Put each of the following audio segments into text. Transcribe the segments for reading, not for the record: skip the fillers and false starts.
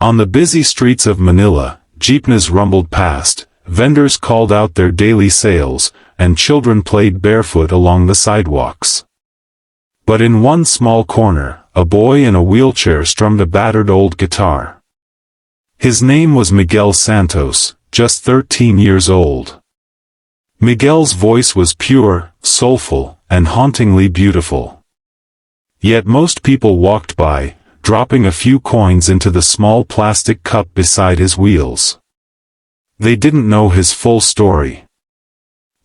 On the busy streets of Manila, jeepneys rumbled past, vendors called out their daily sales, and children played barefoot along the sidewalks. But in one small corner, a boy in a wheelchair strummed a battered old guitar. His name was Miguel Santos, just 13 years old. Miguel's voice was pure, soulful, and hauntingly beautiful. Yet most people walked by, dropping a few coins into the small plastic cup beside his wheels. They didn't know his full story.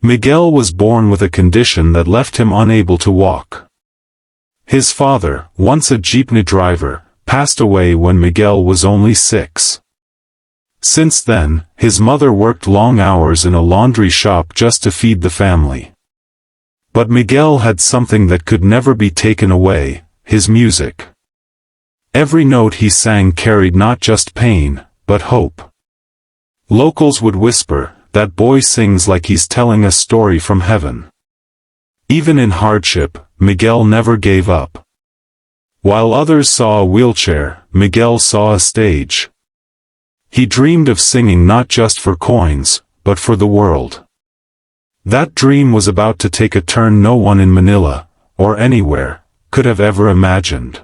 Miguel was born with a condition that left him unable to walk. His father, once a jeepney driver, passed away when Miguel was only 6. Since then, his mother worked long hours in a laundry shop just to feed the family. But Miguel had something that could never be taken away: his music. Every note he sang carried not just pain, but hope. Locals would whisper, "That boy sings like he's telling a story from heaven." Even in hardship, Miguel never gave up. While others saw a wheelchair, Miguel saw a stage. He dreamed of singing not just for coins, but for the world. That dream was about to take a turn no one in Manila, or anywhere, could have ever imagined.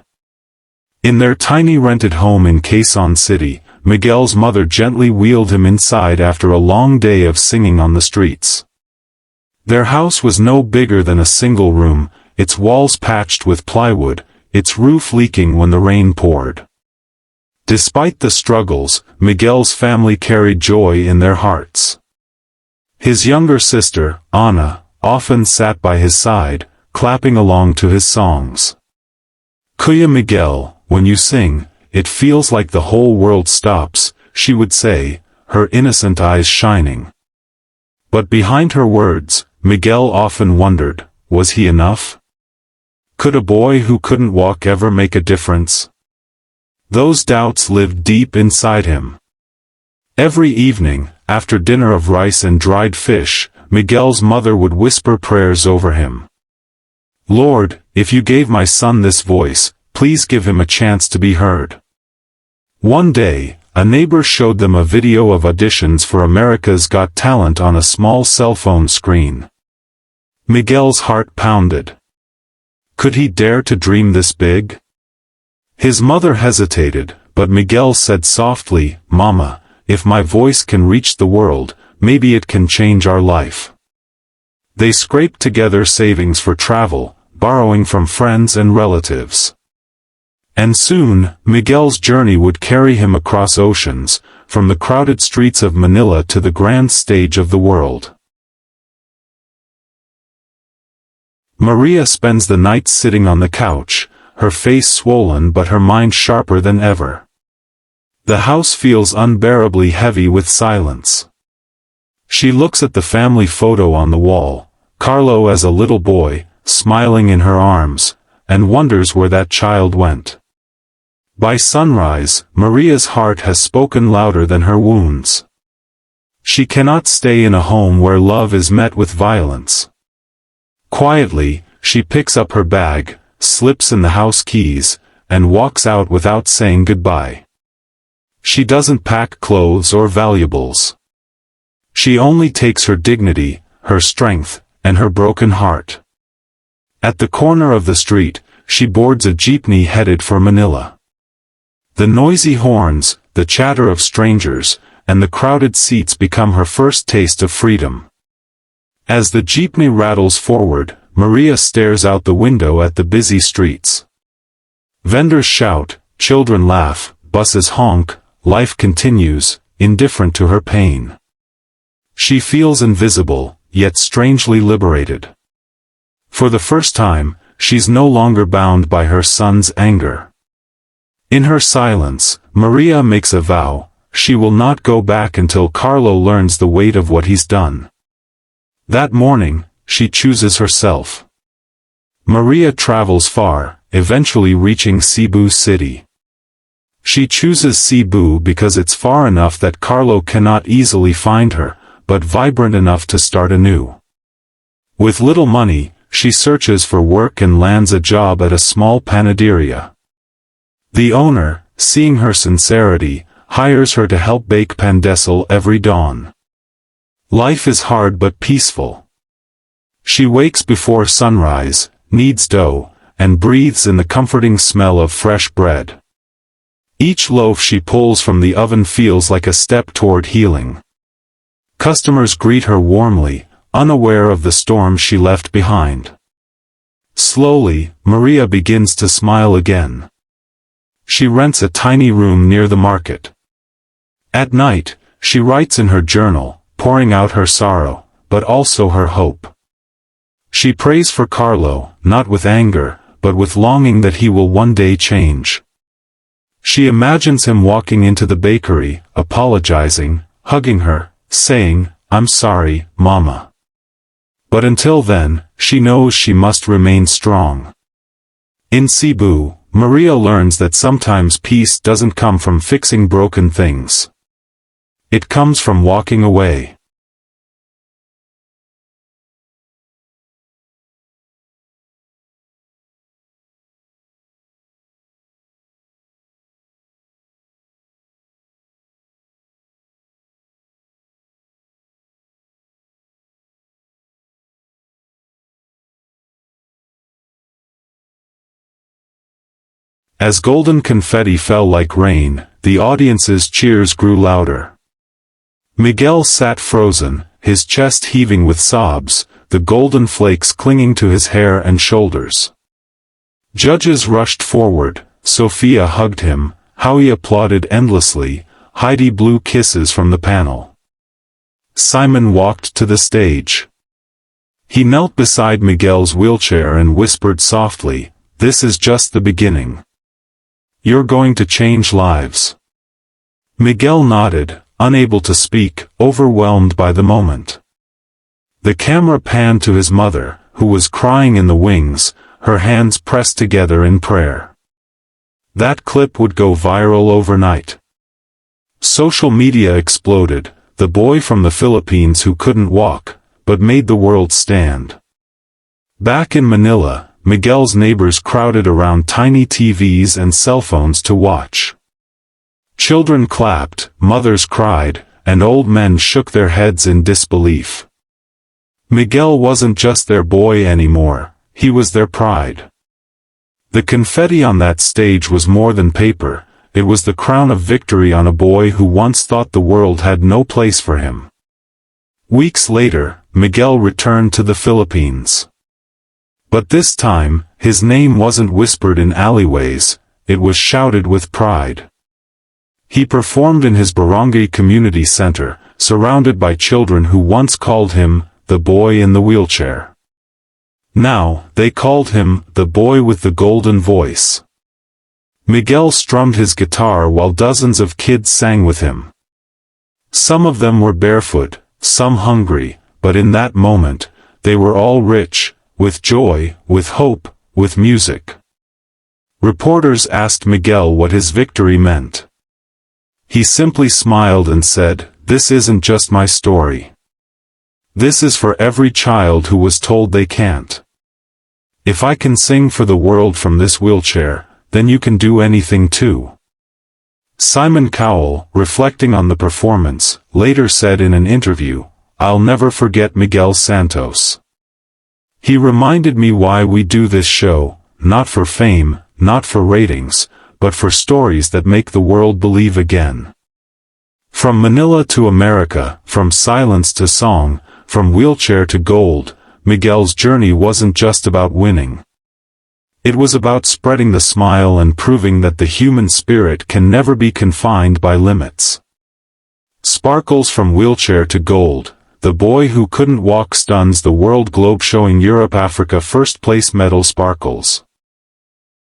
In their tiny rented home in Quezon City, Miguel's mother gently wheeled him inside after a long day of singing on the streets. Their house was no bigger than a single room, its walls patched with plywood, its roof leaking when the rain poured. Despite the struggles, Miguel's family carried joy in their hearts. His younger sister, Ana, often sat by his side, clapping along to his songs. "Kuya Miguel, when you sing, it feels like the whole world stops," she would say, her innocent eyes shining. But behind her words, Miguel often wondered, was he enough? Could a boy who couldn't walk ever make a difference? Those doubts lived deep inside him. Every evening, after dinner of rice and dried fish, Miguel's mother would whisper prayers over him. "Lord, if you gave my son this voice, please give him a chance to be heard." One day, a neighbor showed them a video of auditions for America's Got Talent on a small cell phone screen. Miguel's heart pounded. Could he dare to dream this big? His mother hesitated, but Miguel said softly, "Mama, if my voice can reach the world, maybe it can change our life." They scraped together savings for travel, borrowing from friends and relatives. And soon, Miguel's journey would carry him across oceans, from the crowded streets of Manila to the grand stage of the world. Maria spends the night sitting on the couch, her face swollen but her mind sharper than ever. The house feels unbearably heavy with silence. She looks at the family photo on the wall, Carlo as a little boy, smiling in her arms, and wonders where that child went. By sunrise, Maria's heart has spoken louder than her wounds. She cannot stay in a home where love is met with violence. Quietly, she picks up her bag, slips in the house keys, and walks out without saying goodbye. She doesn't pack clothes or valuables. She only takes her dignity, her strength, and her broken heart. At the corner of the street, she boards a jeepney headed for Manila. The noisy horns, the chatter of strangers, and the crowded seats become her first taste of freedom. As the jeepney rattles forward, Maria stares out the window at the busy streets. Vendors shout, children laugh, buses honk, life continues, indifferent to her pain. She feels invisible, yet strangely liberated. For the first time, she's no longer bound by her son's anger. In her silence, Maria makes a vow: she will not go back until Carlo learns the weight of what he's done. That morning, she chooses herself. Maria travels far, eventually reaching Cebu City. She chooses Cebu because it's far enough that Carlo cannot easily find her, but vibrant enough to start anew. With little money, she searches for work and lands a job at a small panaderia. The owner, seeing her sincerity, hires her to help bake pandesal every dawn. Life is hard but peaceful. She wakes before sunrise, kneads dough, and breathes in the comforting smell of fresh bread. Each loaf she pulls from the oven feels like a step toward healing. Customers greet her warmly, unaware of the storm she left behind. Slowly, Maria begins to smile again. She rents a tiny room near the market. At night, she writes in her journal, pouring out her sorrow, but also her hope. She prays for Carlo, not with anger, but with longing that he will one day change. She imagines him walking into the bakery, apologizing, hugging her, saying, "I'm sorry, Mama." But until then, she knows she must remain strong. In Cebu, Maria learns that sometimes peace doesn't come from fixing broken things. It comes from walking away. As golden confetti fell like rain, the audience's cheers grew louder. Miguel sat frozen, his chest heaving with sobs, the golden flakes clinging to his hair and shoulders. Judges rushed forward, Sophia hugged him, Howie applauded endlessly, Heidi blew kisses from the panel. Simon walked to the stage. He knelt beside Miguel's wheelchair and whispered softly, "This is just the beginning. You're going to change lives." Miguel nodded, unable to speak, overwhelmed by the moment. The camera panned to his mother, who was crying in the wings, her hands pressed together in prayer. That clip would go viral overnight. Social media exploded, the boy from the Philippines who couldn't walk, but made the world stand. Back in Manila, Miguel's neighbors crowded around tiny TVs and cell phones to watch. Children clapped, mothers cried, and old men shook their heads in disbelief. Miguel wasn't just their boy anymore, he was their pride. The confetti on that stage was more than paper, it was the crown of victory on a boy who once thought the world had no place for him. Weeks later, Miguel returned to the Philippines. But this time, his name wasn't whispered in alleyways, it was shouted with pride. He performed in his barangay community center, surrounded by children who once called him, the boy in the wheelchair. Now, they called him, the boy with the golden voice. Miguel strummed his guitar while dozens of kids sang with him. Some of them were barefoot, some hungry, but in that moment, they were all rich, with joy, with hope, with music. Reporters asked Miguel what his victory meant. He simply smiled and said, "This isn't just my story. This is for every child who was told they can't. If I can sing for the world from this wheelchair, then you can do anything too." Simon Cowell, reflecting on the performance, later said in an interview, "I'll never forget Miguel Santos. He reminded me why we do this show, not for fame, not for ratings, but for stories that make the world believe again." From Manila to America, from silence to song, from wheelchair to gold, Miguel's journey wasn't just about winning. It was about spreading the smile and proving that the human spirit can never be confined by limits. Sparkles from wheelchair to gold, the boy who couldn't walk stuns the world globe, showing Europe Africa first place medal sparkles.